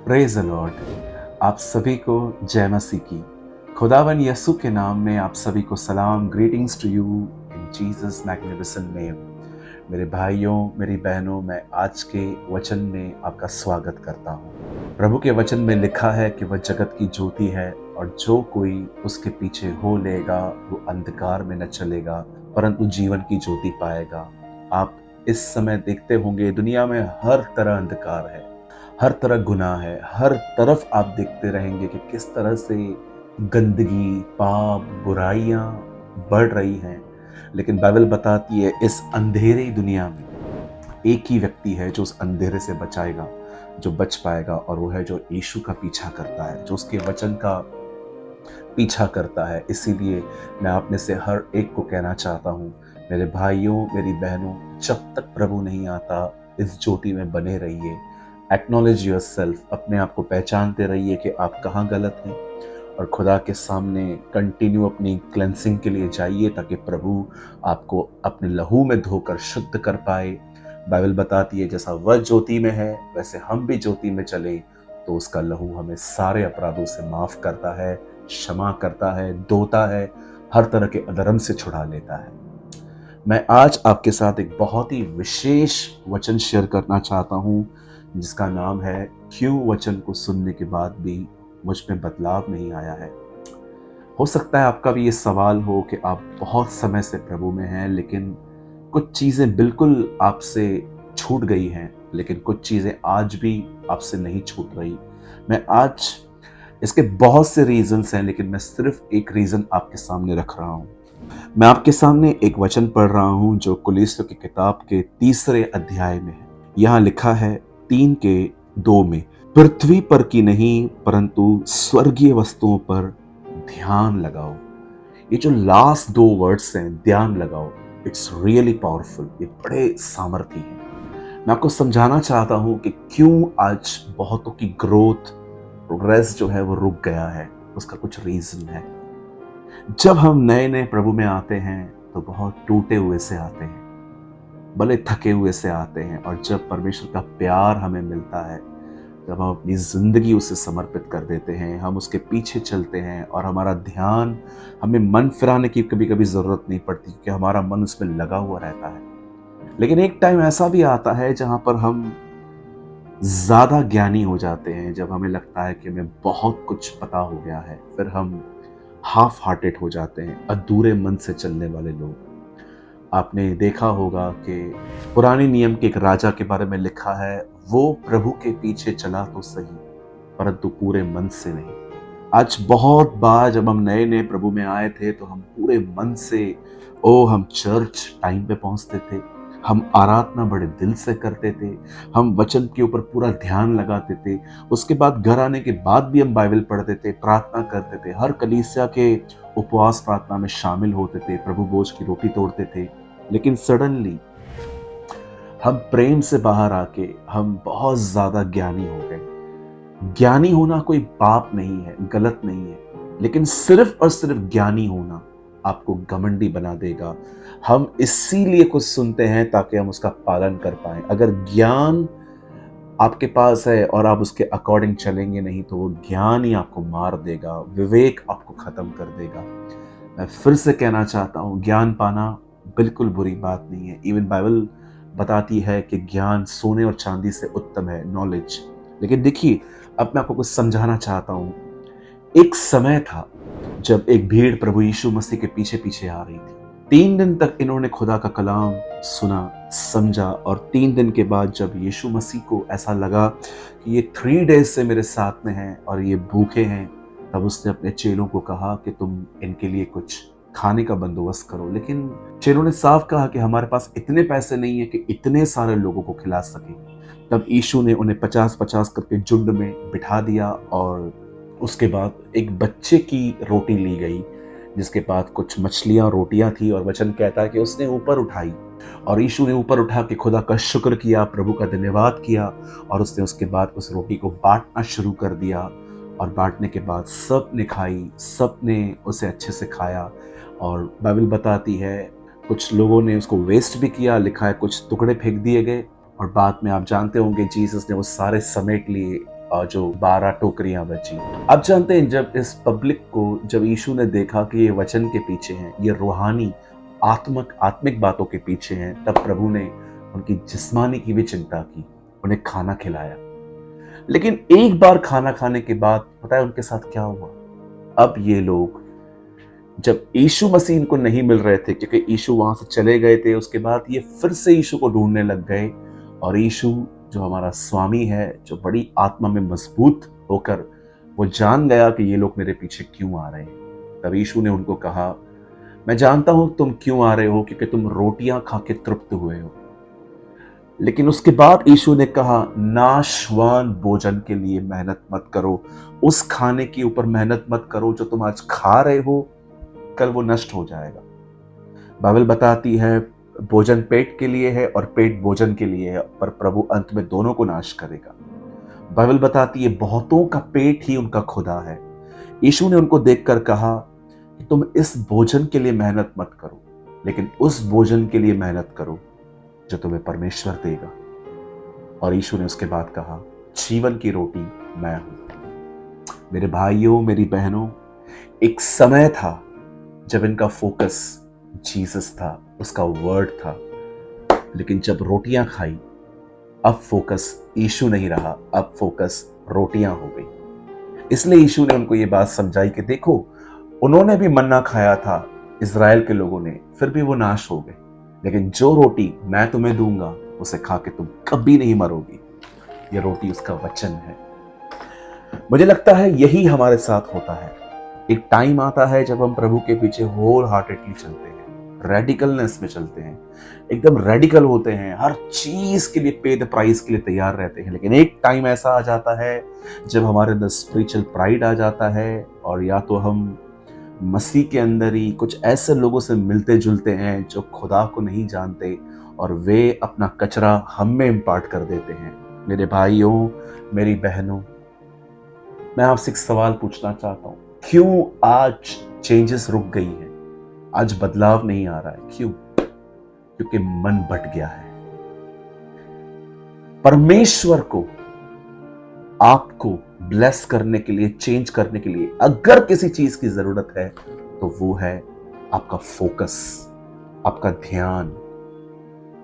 Praise the Lord. आप सभी को जय मसीह की। खुदावन यसु के नाम में आप सभी को सलाम, greetings to you in Jesus magnificent name. मेरे भाइयों, मेरी बहनों, मैं आज के वचन में आपका स्वागत करता हूँ। प्रभु के वचन में लिखा है कि वह जगत की ज्योति है और जो कोई उसके पीछे हो लेगा वो अंधकार में न चलेगा परंतु जीवन की ज्योति पाएगा। आप इस समय देखते होंगे दुनिया में हर तरह अंधकार है, हर तरह गुनाह है, हर तरफ आप देखते रहेंगे कि किस तरह से गंदगी, पाप, बुराइयां बढ़ रही हैं। लेकिन बाइबल बताती है इस अंधेरी दुनिया में एक ही व्यक्ति है जो उस अंधेरे से बचाएगा, जो बच पाएगा, और वो है जो यीशु का पीछा करता है, जो उसके वचन का पीछा करता है। इसीलिए मैं आप में से हर एक को कहना चाहता हूँ, मेरे भाइयों, मेरी बहनों, जब तक प्रभु नहीं आता इस ज्योति में बने रहिए। एक्नॉलेज योरसेल्फ, अपने आप को पहचानते रहिए कि आप कहाँ गलत हैं और खुदा के सामने कंटिन्यू अपनी क्लेंसिंग के लिए जाइए ताकि प्रभु आपको अपने लहू में धोकर शुद्ध कर पाए। बाइबल बताती है जैसा वह ज्योति में है वैसे हम भी ज्योति में चले तो उसका लहू हमें सारे अपराधों से माफ करता है, क्षमा करता है, धोता है, हर तरह के अधर्म से छुड़ा लेता है। मैं आज आपके साथ एक बहुत ही विशेष वचन शेयर करना चाहता हूं जिसका नाम है क्यों वचन को सुनने के बाद भी मुझ में बदलाव नहीं आया है। हो सकता है आपका भी ये सवाल हो कि आप बहुत समय से प्रभु में हैं लेकिन कुछ चीजें बिल्कुल आपसे छूट गई हैं, लेकिन कुछ चीजें आज भी आपसे नहीं छूट रही। मैं आज इसके बहुत से रीजंस हैं लेकिन मैं सिर्फ एक रीजन आपके सामने रख रहा हूं। मैं आपके सामने एक वचन पढ़ रहा हूं जो कुलीसियों की किताब के 3 अध्याय में है। यहाँ लिखा है 3:2 में, पृथ्वी पर की नहीं परंतु स्वर्गीय वस्तुओं पर ध्यान लगाओ। ये जो लास्ट 2 वर्ड्स हैं, ध्यान लगाओ, इट्स रियली पावरफुल। ये बड़े सामर्थी हैं। मैं आपको समझाना चाहता हूं कि क्यों आज बहुतों की ग्रोथ, प्रोग्रेस जो है वो रुक गया है। उसका कुछ रीजन है। जब हम नए नए प्रभु में आते हैं तो बहुत टूटे हुए से आते हैं, भले थके हुए से आते हैं, और जब परमेश्वर का प्यार हमें मिलता है, जब हम अपनी जिंदगी उसे समर्पित कर देते हैं, हम उसके पीछे चलते हैं और हमारा ध्यान, हमें मन फिराने की कभी कभी जरूरत नहीं पड़ती क्योंकि हमारा मन उसमें लगा हुआ रहता है। लेकिन एक टाइम ऐसा भी आता है जहां पर हम ज्यादा ज्ञानी हो जाते हैं, जब हमें लगता है कि हमें बहुत कुछ पता हो गया है, फिर हम हाफ हार्टेड हो जाते हैं, अधूरे मन से चलने वाले लोग। आपने देखा होगा कि पुराने नियम के एक राजा के बारे में लिखा है, वो प्रभु के पीछे चला तो सही परंतु पूरे मन से नहीं। आज बहुत बार जब हम नए नए प्रभु में आए थे तो हम पूरे मन से, हम चर्च टाइम पे पहुंचते थे, हम आराधना बड़े दिल से करते थे, हम वचन के ऊपर पूरा ध्यान लगाते थे। उसके बाद घर आने के बाद भी हम बाइबल पढ़ते थे, प्रार्थना करते थे, हर कलीसिया के उपवास प्रार्थना में शामिल होते थे, प्रभु भोज की रोटी तोड़ते थे। लेकिन सडनली हम प्रेम से बाहर आके हम बहुत ज्यादा ज्ञानी हो गए। ज्ञानी होना कोई पाप नहीं है, गलत नहीं है, लेकिन सिर्फ और सिर्फ ज्ञानी होना आपको घमंडी बना देगा। हम इसीलिए कुछ सुनते हैं ताकि हम उसका पालन कर पाएं। अगर ज्ञान आपके पास है और आप उसके अकॉर्डिंग चलेंगे नहीं तो वो ज्ञान ही आपको मार देगा, विवेक आपको खत्म कर देगा। मैं फिर से कहना चाहता हूँ, ज्ञान पाना बिल्कुल बुरी बात नहीं है। इवन बाइबल बताती है कि ज्ञान सोने और चांदी से उत्तम है, नॉलेज। लेकिन देखिए, अब मैं आपको कुछ समझाना चाहता हूँ। एक समय था जब एक भीड़ प्रभु यीशु मसीह के पीछे पीछे आ रही थी। 3 दिन तक इन्होंने खुदा का कलाम सुना, समझा, और 3 दिन के बाद जब यीशु मसीह को ऐसा लगा कि ये 3 डेज से मेरे साथ में हैं और ये भूखे हैं, तब उसने अपने चेलों को कहा कि तुम इनके लिए कुछ खाने का बंदोबस्त करो। लेकिन चेलों ने साफ कहा कि हमारे पास इतने पैसे नहीं है कि इतने सारे लोगों को खिला सके। तब यीशु ने उन्हें 50-50 करके झुंड में बिठा दिया और उसके बाद एक बच्चे की रोटी ली गई जिसके पास कुछ मछलियां रोटियां थी, और वचन कहता है कि उसने ऊपर उठाई और यीशु ने ऊपर उठा के खुदा का शुक्र किया, प्रभु का धन्यवाद किया, और उसने उसके बाद उस रोटी को बांटना शुरू कर दिया। और बांटने के बाद सब ने खाई, सब ने उसे अच्छे से खाया। और बाइबल बताती है कुछ लोगों ने उसको वेस्ट भी किया, लिखा है कुछ टुकड़े फेंक दिए गए, और बाद में आप जानते होंगे जीसस ने वो सारे समेट लिए जो 12 टोकरियां बची। अब जानते हैं, जब इस पब्लिक को, जब यीशु ने देखा कि ये वचन के पीछे हैं, ये रूहानी आत्मिक बातों के पीछे हैं, तब प्रभु ने उनकी जिस्मानी की भी चिंता की, उन्हें खाना खिलाया। लेकिन एक बार खाना खाने के बाद पता है उनके साथ क्या हुआ? अब ये लोग, जब यीशु मसीह इनको नहीं मिल रहे थे क्योंकि यीशु वहां से चले गए थे, उसके बाद ये फिर से यीशु को ढूंढने लग गए। और यीशु जो हमारा स्वामी है, जो बड़ी आत्मा में मजबूत होकर वो जान गया कि ये लोग मेरे पीछे क्यों आ रहे हैं। तब यीशु ने उनको कहा, मैं जानता हूं तुम क्यों आ रहे हो, क्योंकि तुम रोटियां खा के तृप्त हुए हो। लेकिन उसके बाद यीशु ने कहा, नाशवान भोजन के लिए मेहनत मत करो, उस खाने के ऊपर मेहनत मत करो जो तुम आज खा रहे हो, कल वो नष्ट हो जाएगा। बाइबल बताती है भोजन पेट के लिए है और पेट भोजन के लिए है, पर प्रभु अंत में दोनों को नाश करेगा। बाइबल बताती है बहुतों का पेट ही उनका खुदा है। यीशु ने उनको देखकर कहा कि तुम इस भोजन के लिए मेहनत मत करो, लेकिन उस भोजन के लिए मेहनत करो जो तुम्हें परमेश्वर देगा। और यीशु ने उसके बाद कहा, जीवन की रोटी मैं हूं। मेरे भाइयों, मेरी बहनों, एक समय था जब इनका फोकस जीसस था, उसका वर्ड था। लेकिन जब रोटियां खाई, अब फोकस यीशु नहीं रहा, अब फोकस रोटियां हो गई। इसलिए यीशु ने उनको ये बात समझाई कि देखो, उन्होंने भी मन्ना खाया था, इज़राइल के लोगों ने, फिर भी वो नाश हो गए। लेकिन जो रोटी मैं तुम्हें दूंगा, उसे खा के तुम कभी नहीं मरोगी। ये रोटी उसका वचन है। मुझे लगता है यही हमारे साथ होता है। एक टाइम आता है जब हम प्रभु के पीछे होल हार्टेडली चलते हैं, रेडिकलनेस में चलते हैं, एकदम रेडिकल होते हैं, हर चीज के लिए पे द प्राइस के लिए तैयार रहते हैं। लेकिन एक टाइम ऐसा आ जाता है जब हमारे अंदर स्पिरिचुअल प्राइड आ जाता है, और या तो हम मसीह के अंदर ही कुछ ऐसे लोगों से मिलते जुलते हैं जो खुदा को नहीं जानते, और वे अपना कचरा हम में इम्पार्ट कर देते हैं। मेरे भाइयों, मेरी बहनों, मैं आपसे एक सवाल पूछना चाहता हूं, क्यों आज चेंजेस रुक गई है? आज बदलाव नहीं आ रहा है, क्यों? क्योंकि मन बट गया है। परमेश्वर को आपको ब्लेस करने के लिए, चेंज करने के लिए अगर किसी चीज की जरूरत है तो वो है आपका फोकस, आपका ध्यान।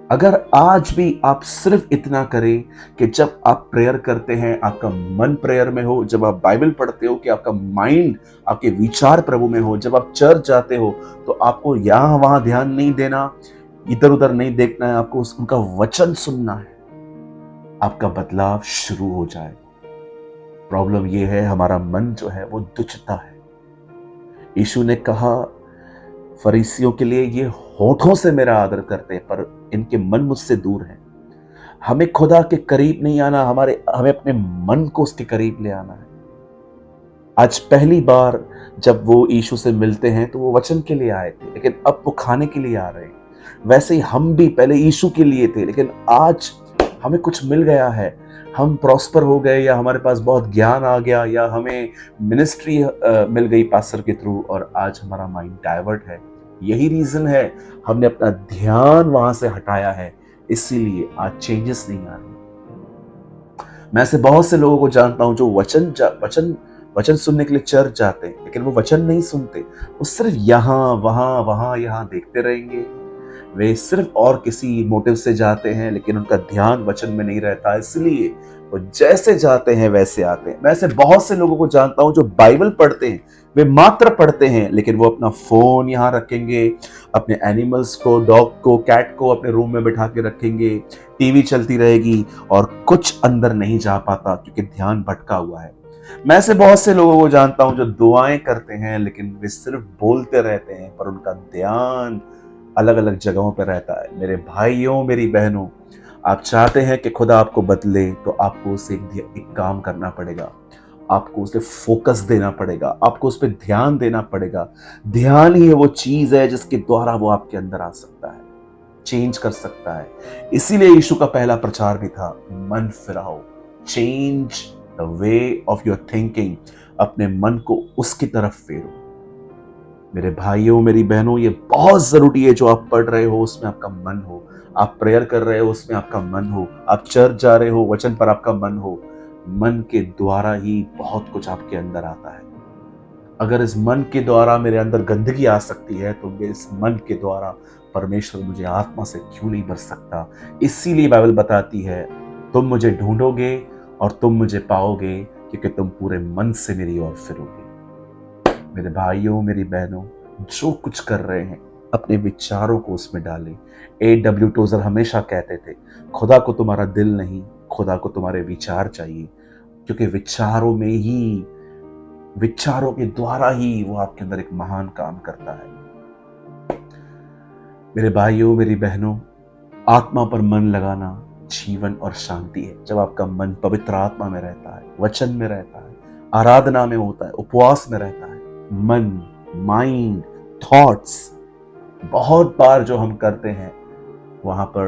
अगर आज भी आप सिर्फ इतना करें कि जब आप प्रेयर करते हैं आपका मन प्रेयर में हो, जब आप बाइबल पढ़ते हो कि आपका माइंड, आपके विचार प्रभु में हो, जब आप चर्च जाते हो तो आपको यहां वहां ध्यान नहीं देना, इधर उधर नहीं देखना है, आपको उनका वचन सुनना है, आपका बदलाव शुरू हो जाएगा। प्रॉब्लम यह है, हमारा मन जो है वो तुच्छता है। यीशु ने कहा फरीसियों के लिए, ये होठों से मेरा आदर करते हैं पर इनके मन मुझसे दूर हैं। हमें खुदा के करीब नहीं आना, हमें अपने मन को उसके करीब ले आना है। आज पहली बार जब वो यीशु से मिलते हैं तो वो वचन के लिए आए थे, लेकिन अब वो खाने के लिए आ रहे हैं। वैसे ही हम भी पहले यीशु के लिए थे, लेकिन आज हमें कुछ मिल गया है, हम प्रॉस्पर हो गए, या हमारे पास बहुत ज्ञान आ गया, या हमें मिनिस्ट्री मिल गई पास्टर के थ्रू, और आज हमारा माइंड डाइवर्ट है। यही रीजन है, हमने अपना ध्यान वहां से हटाया है, इसीलिए आज चेंजेस नहीं आ रहे। मैं ऐसे बहुत से लोगों को जानता हूं जो वचन सुनने के लिए चर्च जाते हैं, लेकिन वो वचन नहीं सुनते, वो सिर्फ यहां वहां यहां देखते रहेंगे। वे सिर्फ और किसी मोटिव से जाते हैं, लेकिन उनका ध्यान वचन में नहीं रहता, इसलिए वो जैसे जाते हैं वैसे आते हैं। मैं ऐसे बहुत से लोगों को जानता हूं जो बाइबल पढ़ते हैं, वे मात्र पढ़ते हैं, लेकिन वो अपना फोन यहां रखेंगे, अपने एनिमल्स को, डॉग को, कैट को अपने रूम में बिठा के रखेंगे, टीवी चलती रहेगी, और कुछ अंदर नहीं जा पाता क्योंकि ध्यान भटका हुआ है। मैं ऐसे बहुत से लोगों को जानता हूं जो दुआएं करते हैं, लेकिन वे सिर्फ बोलते रहते हैं, पर उनका ध्यान अलग अलग जगहों पर रहता है। मेरे भाइयों, मेरी बहनों, आप चाहते हैं कि खुदा आपको बदले, तो आपको उसे एक काम करना पड़ेगा, आपको उसे फोकस देना पड़ेगा, आपको उस पर ध्यान देना पड़ेगा। ध्यान ही है वो चीज है जिसके द्वारा वो आपके अंदर आ सकता है, चेंज कर सकता है। इसीलिए यीशु का पहला प्रचार भी था, मन फिराओ, change the way of your thinking, अपने मन को उसकी तरफ फेरो। मेरे भाइयों, मेरी बहनों, ये बहुत जरूरी है, जो आप पढ़ रहे हो उसमें आपका मन हो, आप प्रेयर कर रहे हो उसमें आपका मन हो, आप चर्च जा रहे हो वचन पर आपका मन हो। मन के द्वारा ही बहुत कुछ आपके अंदर आता है। अगर इस मन के द्वारा मेरे अंदर गंदगी आ सकती है तो मेरे इस मन के द्वारा परमेश्वर मुझे आत्मा से क्यों नहीं भर सकता। इसीलिए बाइबल बताती है, तुम मुझे ढूंढोगे और तुम मुझे पाओगे, क्योंकि तुम पूरे मन से मेरी ओर फिरोगे। मेरे भाइयों, मेरी बहनों, जो कुछ कर रहे हैं अपने विचारों को उसमें डालें। A.W. टोजर हमेशा कहते थे, खुदा को तुम्हारा दिल नहीं, खुदा को तुम्हारे विचार चाहिए, क्योंकि विचारों के द्वारा ही वो आपके अंदर एक महान काम करता है। मेरे भाइयों, मेरी बहनों, आत्मा पर मन लगाना जीवन और शांति है। जब आपका मन पवित्र आत्मा में रहता है, वचन में रहता है, आराधना में होता है, उपवास में रहता है, मन, माइंड, थॉट्स, बहुत बार जो हम करते हैं वहां पर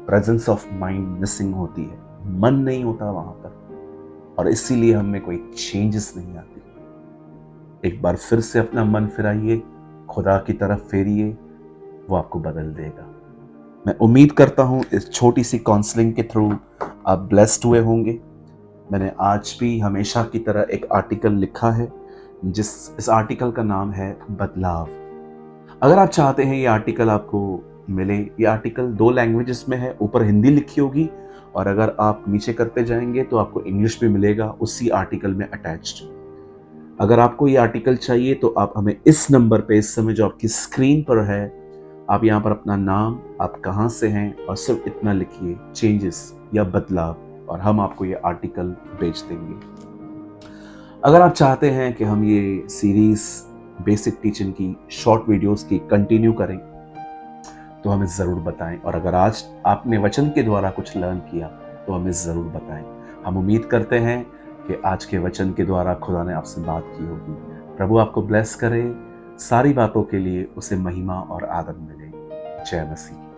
प्रेजेंस ऑफ माइंड मिसिंग होती है, मन नहीं होता वहां पर, और इसीलिए हमें कोई चेंजेस नहीं आती। एक बार फिर से अपना मन फिराइए, खुदा की तरफ फेरिए, वो आपको बदल देगा। मैं उम्मीद करता हूं इस छोटी सी काउंसलिंग के थ्रू आप ब्लेस्ड हुए होंगे। मैंने आज भी हमेशा की तरह एक आर्टिकल लिखा है, इस आर्टिकल का नाम है बदलाव। अगर आप चाहते हैं ये आर्टिकल आपको मिले, ये आर्टिकल 2 लैंग्वेजेस में है, ऊपर हिंदी लिखी होगी और अगर आप नीचे करते जाएंगे तो आपको इंग्लिश भी मिलेगा उसी आर्टिकल में अटैच्ड। अगर आपको ये आर्टिकल चाहिए तो आप हमें इस नंबर पे, इस समय जो आपकी स्क्रीन पर है, आप यहाँ पर अपना नाम, आप कहाँ से हैं और सिर्फ इतना लिखिए, चेंजेस या बदलाव, और हम आपको ये आर्टिकल भेज देंगे। अगर आप चाहते हैं कि हम ये सीरीज बेसिक टीचिंग की शॉर्ट वीडियोस की कंटिन्यू करें तो हमें ज़रूर बताएं, और अगर आज आपने वचन के द्वारा कुछ लर्न किया तो हमें ज़रूर बताएं। हम उम्मीद करते हैं कि आज के वचन के द्वारा खुदा ने आपसे बात की होगी। प्रभु आपको ब्लेस करे, सारी बातों के लिए उसे महिमा और आदर मिले। जय मसीह।